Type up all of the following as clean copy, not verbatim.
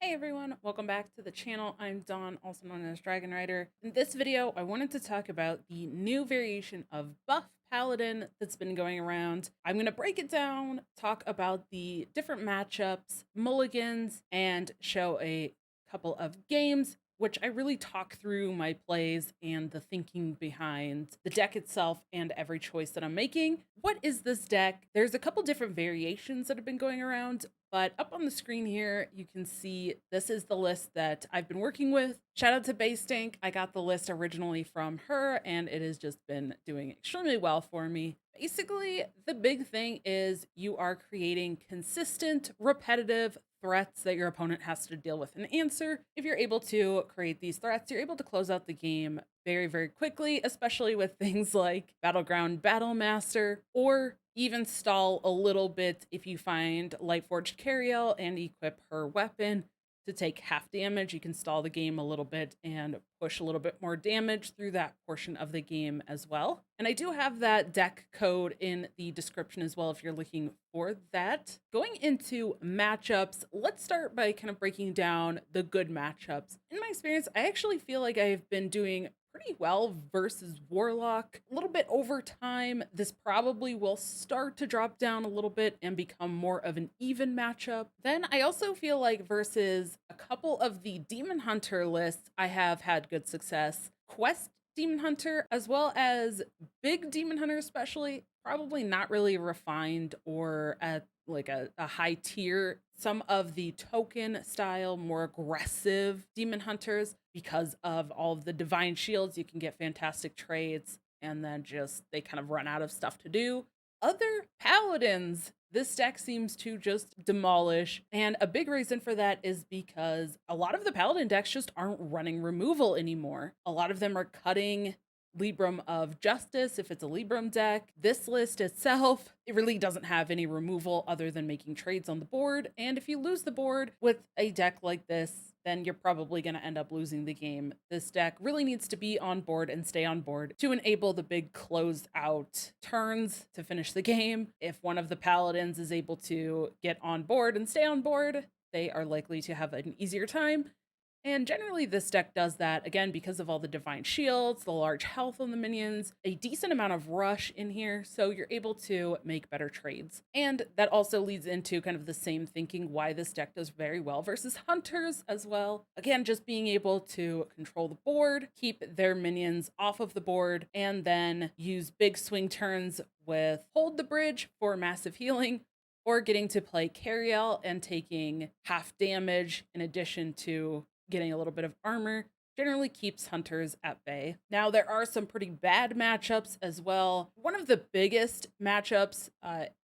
Hey everyone, welcome back to the channel. I'm Dawn, also known as Dragon Rider. In this video, I wanted to talk about the new variation of buff Paladin that's been going around. I'm going to break it down, talk about the different matchups, mulligans, and show a couple of games, which I really talk through my plays and the thinking behind the deck itself and every choice that I'm making. What is this deck? There's a couple different variations that have been going around. But up on the screen here, you can see this is the list that I've been working with. Shout out to Base Tank. I got the list originally from her, and it has just been doing extremely well for me. Basically, the big thing is you are creating consistent, repetitive threats that your opponent has to deal with and answer. If you're able to create these threats, you're able to close out the game very, very quickly, especially with things like Battleground Battlemaster, or even stall a little bit if you find Lightforged Cariel and equip her weapon to take half damage. You can stall the game a little bit and push a little bit more damage through that portion of the game as well. And I do have that deck code in the description as well if you're looking for that. Going into matchups, let's start by kind of breaking down the good matchups. In my experience, I actually feel like I've been doing pretty well versus Warlock. A little bit over time, this probably will start to drop down a little bit and become more of an even matchup. Then I also feel like versus a couple of the Demon Hunter lists, I have had good success. Quest Demon Hunter, as well as Big Demon Hunter, especially, probably not really refined or at like a high tier. Some of the token style, more aggressive Demon Hunters, because of all of the divine shields, you can get fantastic trades and then just they kind of run out of stuff to do. Other paladins, this deck seems to just demolish. And a big reason for that is because a lot of the paladin decks just aren't running removal anymore. A lot of them are cutting Librum of Justice if it's a Librum deck. This list itself, it really doesn't have any removal other than making trades on the board. And if you lose the board with a deck like this, then you're probably going to end up losing the game. This deck really needs to be on board and stay on board to enable the big closed out turns to finish the game. If one of the paladins is able to get on board and stay on board, they are likely to have an easier time. And generally, this deck does that, again, because of all the divine shields, the large health on the minions, a decent amount of rush in here, so you're able to make better trades. And that also leads into kind of the same thinking why this deck does very well versus hunters as well. Again, just being able to control the board, keep their minions off of the board, and then use big swing turns with Hold the Bridge for massive healing, or getting to play Cariel and taking half damage in addition to getting a little bit of armor generally keeps hunters at bay. Now, there are some pretty bad matchups as well. One of the biggest matchups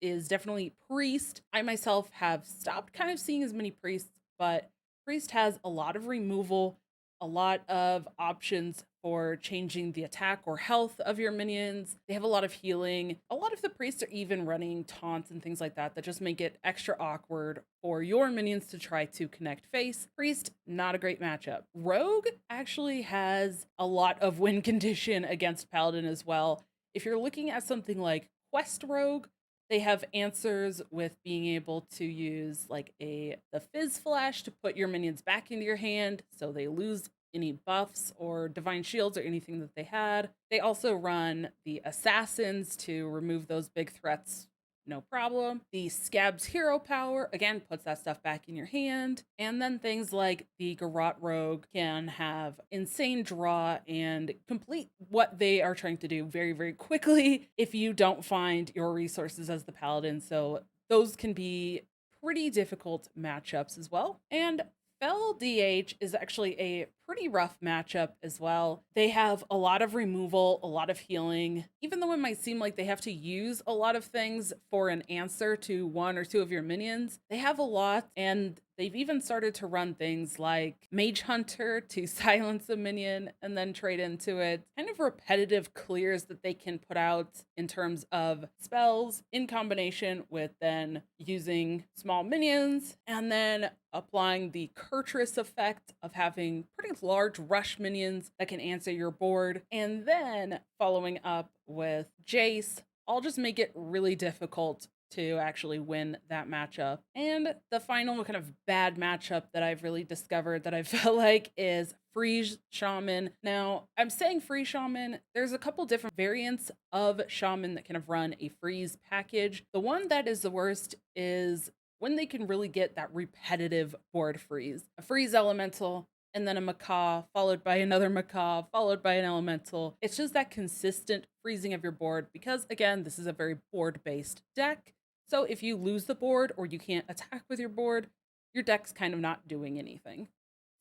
is definitely Priest. I myself have stopped kind of seeing as many Priests, but Priest has a lot of removal, a lot of options for changing the attack or health of your minions. They have a lot of healing. A lot of the priests are even running taunts and things like that that just make it extra awkward for your minions to try to connect face. Priest, not a great matchup. Rogue actually has a lot of win condition against Paladin as well. If you're looking at something like Quest Rogue, they have answers with being able to use like the Fizz Flash to put your minions back into your hand so they lose any buffs or divine shields or anything that they had. They also run the Assassins to remove those big threats, no problem. The Scab's Hero Power, again, puts that stuff back in your hand. And then things like the Garrote Rogue can have insane draw and complete what they are trying to do very, very quickly if you don't find your resources as the Paladin. So those can be pretty difficult matchups as well. And Fel DH is actually a pretty rough matchup as well. They have a lot of removal, a lot of healing. Even though it might seem like they have to use a lot of things for an answer to one or two of your minions, they have a lot, and they've even started to run things like Mage Hunter to silence a minion and then trade into it. Kind of repetitive clears that they can put out in terms of spells in combination with then using small minions and then applying the Kurtrus effect of having pretty large rush minions that can answer your board, and then following up with Jace. I'll just make it really difficult to actually win that matchup. And the final kind of bad matchup that I've really discovered that I felt like is Freeze Shaman. Now, I'm saying Freeze Shaman, there's a couple different variants of Shaman that kind of run a freeze package. The one that is the worst is when they can really get that repetitive board freeze. A freeze elemental, and then a macaw, followed by another macaw, followed by an elemental. It's just that consistent freezing of your board because, again, this is a very board-based deck. So if you lose the board or you can't attack with your board, your deck's kind of not doing anything.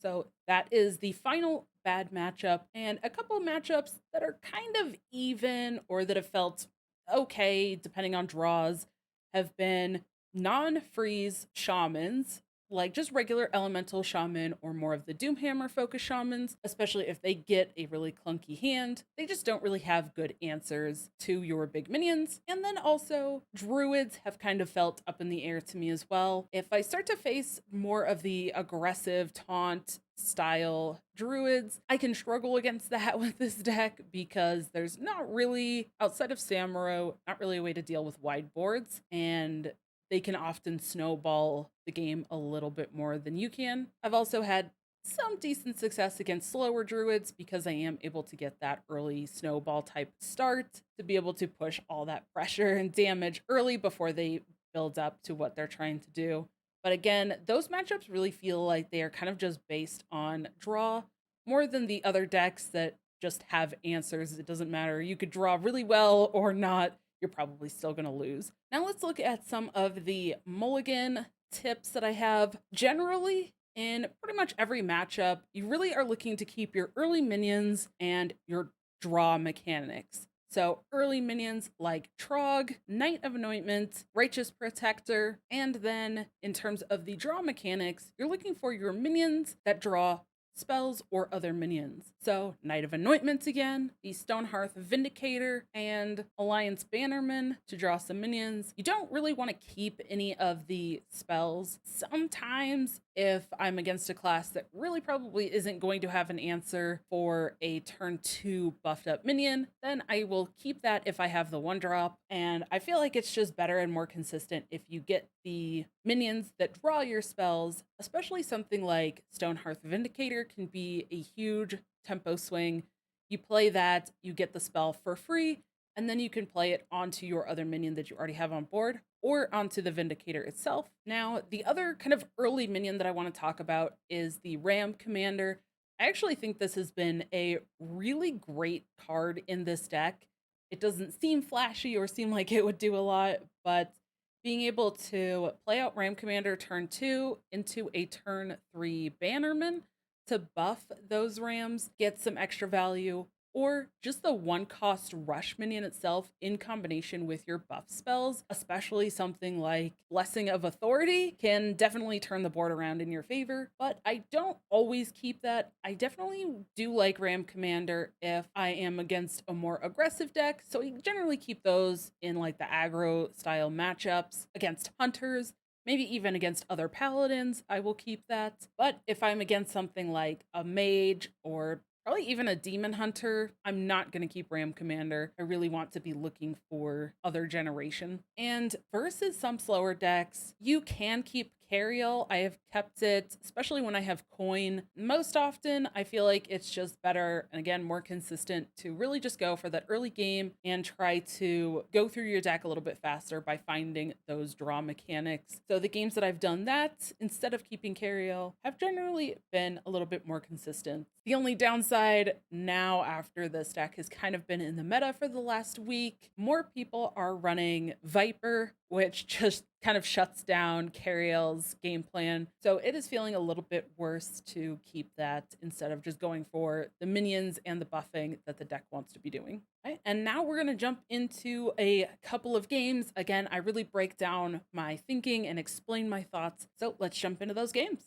So that is the final bad matchup, and a couple of matchups that are kind of even or that have felt okay, depending on draws, have been non-freeze shamans, like just regular elemental shaman or more of the Doomhammer focus shamans, especially if they get a really clunky hand. They just don't really have good answers to your big minions. And then also druids have kind of felt up in the air to me as well. If I start to face more of the aggressive taunt style druids, I can struggle against that with this deck because there's not really, outside of Samuro, not really a way to deal with wide boards, and they can often snowball the game a little bit more than you can. I've also had some decent success against slower druids because I am able to get that early snowball type start to be able to push all that pressure and damage early before they build up to what they're trying to do. But again, those matchups really feel like they are kind of just based on draw more than the other decks that just have answers. It doesn't matter. You could draw really well or not. You're probably still going to lose. Now let's look at some of the Mulligan tips that I have. Generally, in pretty much every matchup, you really are looking to keep your early minions and your draw mechanics. So early minions like Trog, Knight of Anointment, Righteous Protector, and then in terms of the draw mechanics, you're looking for your minions that draw spells or other minions. So Knight of Anointment again, the Stonehearth Vindicator, and Alliance Bannerman to draw some minions. You don't really want to keep any of the spells. Sometimes if I'm against a class that really probably isn't going to have an answer for a turn 2 buffed up minion, then I will keep that if I have the 1-drop. And I feel like it's just better and more consistent if you get the minions that draw your spells, especially something like Stonehearth Vindicator can be a huge tempo swing. You play that, you get the spell for free, and then you can play it onto your other minion that you already have on board or onto the Vindicator itself. Now, the other kind of early minion that I want to talk about is the Ram Commander. I actually think this has been a really great card in this deck. It doesn't seem flashy or seem like it would do a lot, but being able to play out Ram Commander turn 2 into a turn 3 Bannerman to buff those Rams, get some extra value, or just the 1-cost rush minion itself in combination with your buff spells, especially something like Blessing of Authority can definitely turn the board around in your favor, but I don't always keep that. I definitely do like Ram Commander if I am against a more aggressive deck, so I generally keep those in like the aggro style matchups against hunters. Maybe even against other paladins, I will keep that. But if I'm against something like a mage or probably even a demon hunter, I'm not going to keep Ram Commander. I really want to be looking for other generation. And versus some slower decks, you can keep Cariel. I have kept it, especially when I have coin. Most often, I feel like it's just better, and again, more consistent to really just go for that early game and try to go through your deck a little bit faster by finding those draw mechanics. So the games that I've done that, instead of keeping Cariel, have generally been a little bit more consistent. The only downside now after this deck has kind of been in the meta for the last week, more people are running Viper, which just kind of shuts down Cariel's game plan. So it is feeling a little bit worse to keep that instead of just going for the minions and the buffing that the deck wants to be doing. Right, and now we're going to jump into a couple of games. Again, I really break down my thinking and explain my thoughts. So let's jump into those games.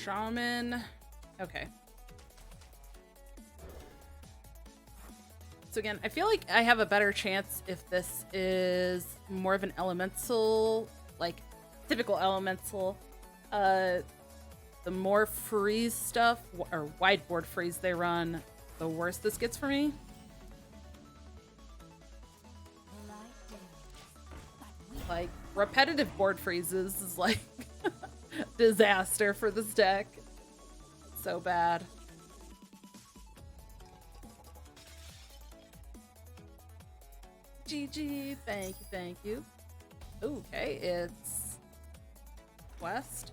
Shaman. Okay. So again, I feel like I have a better chance if this is more of an elemental, like typical elemental. The more freeze stuff or wideboard freeze they run, the worse this gets for me. Like, repetitive board freezes is like disaster for this deck. So bad. GG, thank you. Okay, it's West.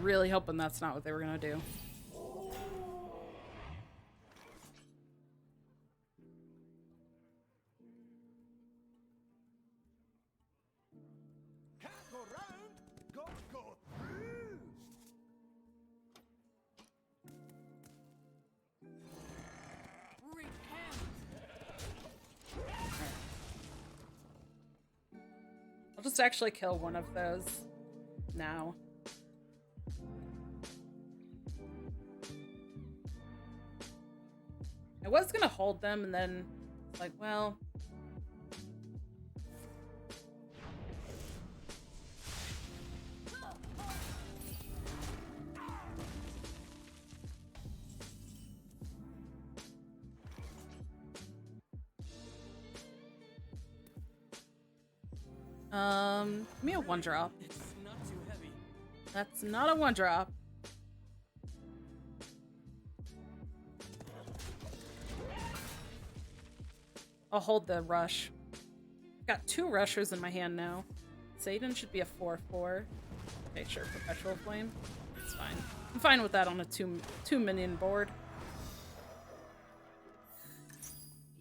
Really hoping that's not what they were gonna do. Can't go round, gotta go through. I'll just actually kill one of those now. I was gonna hold them and then it's like, well. Give me a 1-drop. It's not too heavy. That's not a 1-drop. I'll hold the rush. Got 2 rushers in my hand now. Satan should be a 4/4. Okay, sure, Perpetual Flame. It's fine. I'm fine with that on a 2 minion board.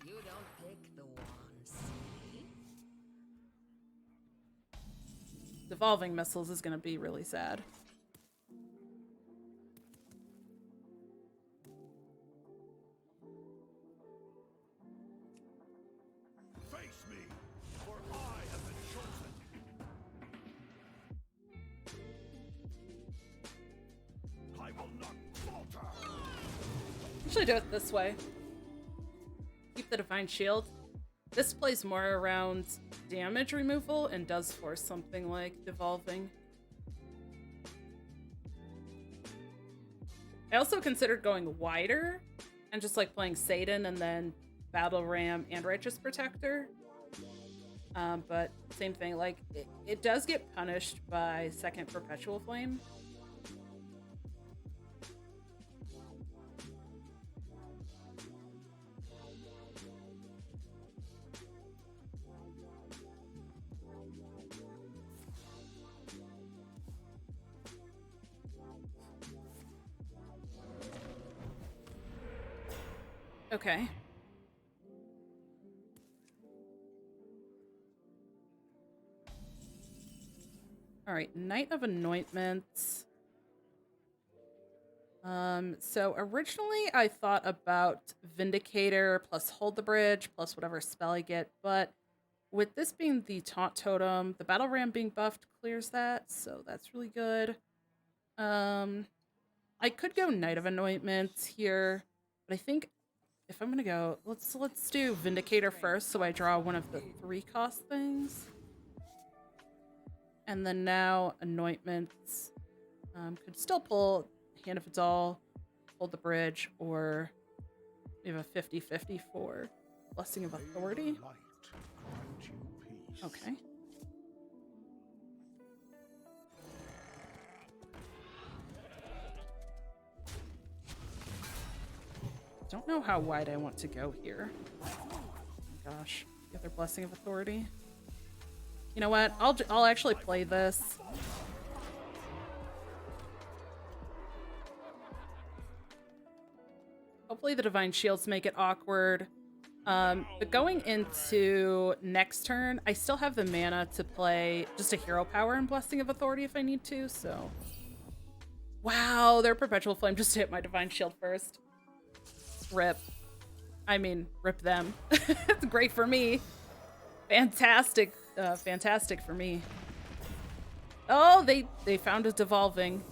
You don't pick the ones. Devolving Missiles is gonna be really sad. Face me, for I have been chosen. I will not falter. Usually do it this way. Keep the Divine Shield. This plays more around damage removal and does force something like Devolving. I also considered going wider and just like playing Satan and then Battle Ram and Righteous Protector. But same thing, like it does get punished by second Perpetual Flame. Okay. All right, Knight of Anointments. So originally I thought about Vindicator plus Hold the Bridge plus whatever spell I get, but with this being the Taunt Totem, the Battle Ram being buffed clears that, so that's really good. I could go Knight of Anointments here, but I think if I'm gonna go, let's do Vindicator first, so I draw one of the 3-cost things. And then now Anointments. Could still pull Hand of Vidal, Hold the Bridge, or we have a 50-50 for Blessing of Authority. Okay. Don't know how wide I want to go here. Oh my gosh, the other Blessing of Authority. You know what? I'll actually play this. Hopefully the Divine Shields make it awkward. But going into next turn, I still have the mana to play just a Hero Power and Blessing of Authority if I need to, so Wow, their perpetual flame just hit my divine shield first. Rip. I mean, rip them. It's great for me. Fantastic. Fantastic for me. Oh, they found us devolving.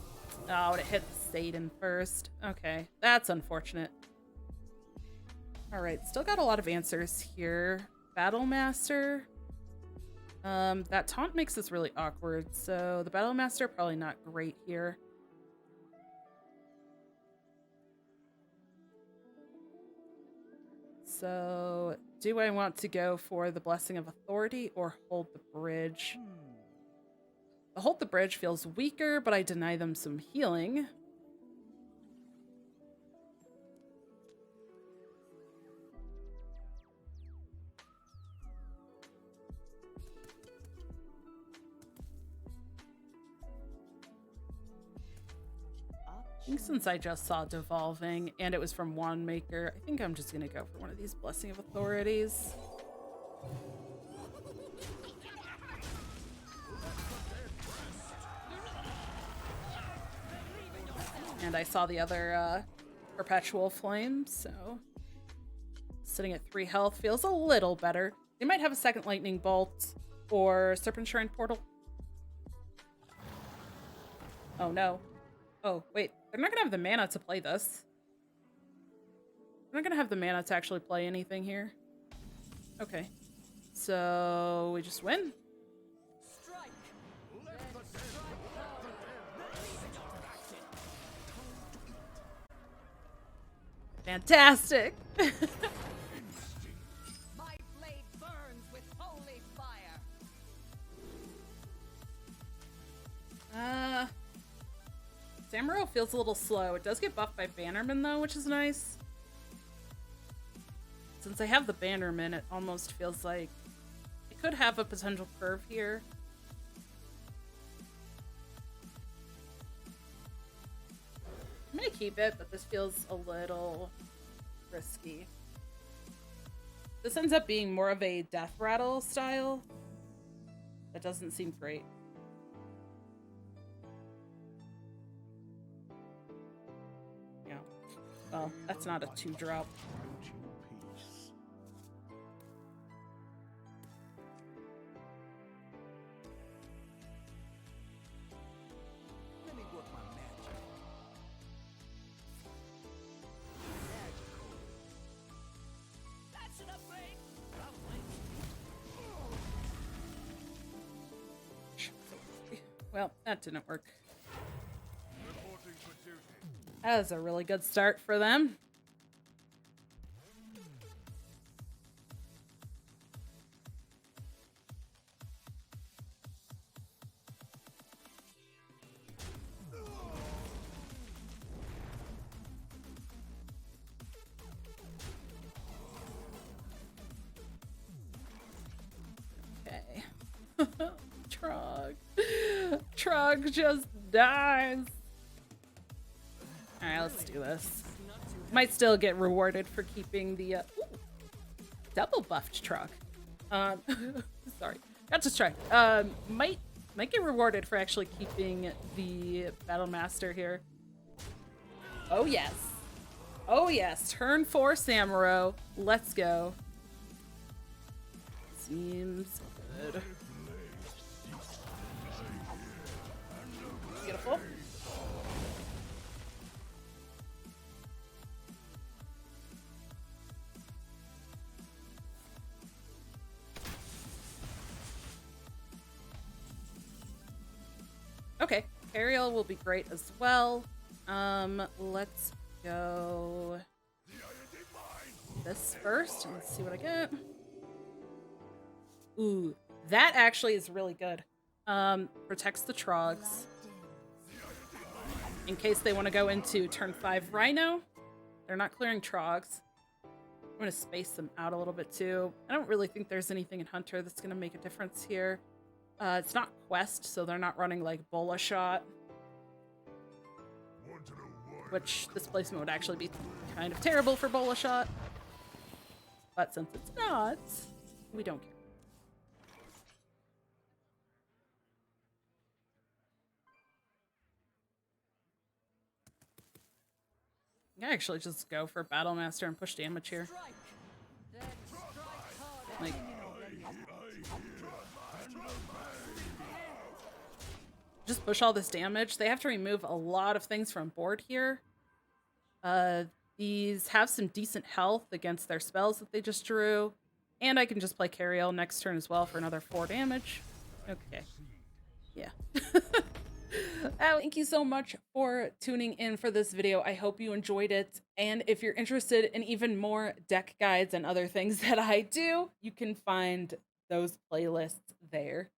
Oh, it hit Satan first. Okay, that's unfortunate. All right, still got a lot of answers here. Battle Master. That taunt makes this really awkward, so the Battle Master probably not great here. So, do I want to go for the Blessing of Authority or Hold the Bridge? The Hold the Bridge feels weaker, but I deny them some healing. I think since I just saw Devolving and it was from Wand Maker, I think I'm just going to go for one of these Blessing of Authorities. And I saw the other Perpetual Flame, so sitting at 3 health feels a little better. They might have a second Lightning Bolt or Serpent Shrine Portal. Oh no. Oh, wait. They're not gonna have the mana to play this. They're not gonna have the mana to actually play anything here. Okay. So we just win. Fantastic. My blade burns with holy fire. Samuro feels a little slow. It does get buffed by Bannerman though, which is nice. Since I have the Bannerman, it almost feels like it could have a potential curve here. I'm gonna keep it, but this feels a little risky. This ends up being more of a death rattle style. That doesn't seem great. Yeah. Well, that's not a 2-drop. Well, that didn't work. That was a really good start for them. Okay. Trog. Trog just dies. Alright, let's do this. Might still get rewarded for keeping the double buffed Trog. Sorry, got to try. Might get rewarded for actually keeping the Battle Master here. Oh yes. Oh yes. Turn 4 Samuro. Let's go. Seems good. Beautiful. Okay, Ariel will be great as well. Let's go this first and let's see what I get. Ooh, that actually is really good. Protects the Trogs. In case they want to go into turn 5 Rhino. They're not clearing Trogs. I'm going to space them out a little bit too. I don't really think there's anything in Hunter that's going to make a difference here. It's not Quest, so they're not running like Bola Shot. Which this placement would actually be kind of terrible for Bola Shot. But since it's not, we don't care. I actually just go for Battle Master and push damage here. Like, just push all this damage. They have to remove a lot of things from board here. These have some decent health against their spells that they just drew. And I can just play Cariel next turn as well for another 4 damage. Okay. Yeah. Thank you so much for tuning in for this video. I hope you enjoyed it. And if you're interested in even more deck guides and other things that I do, you can find those playlists there.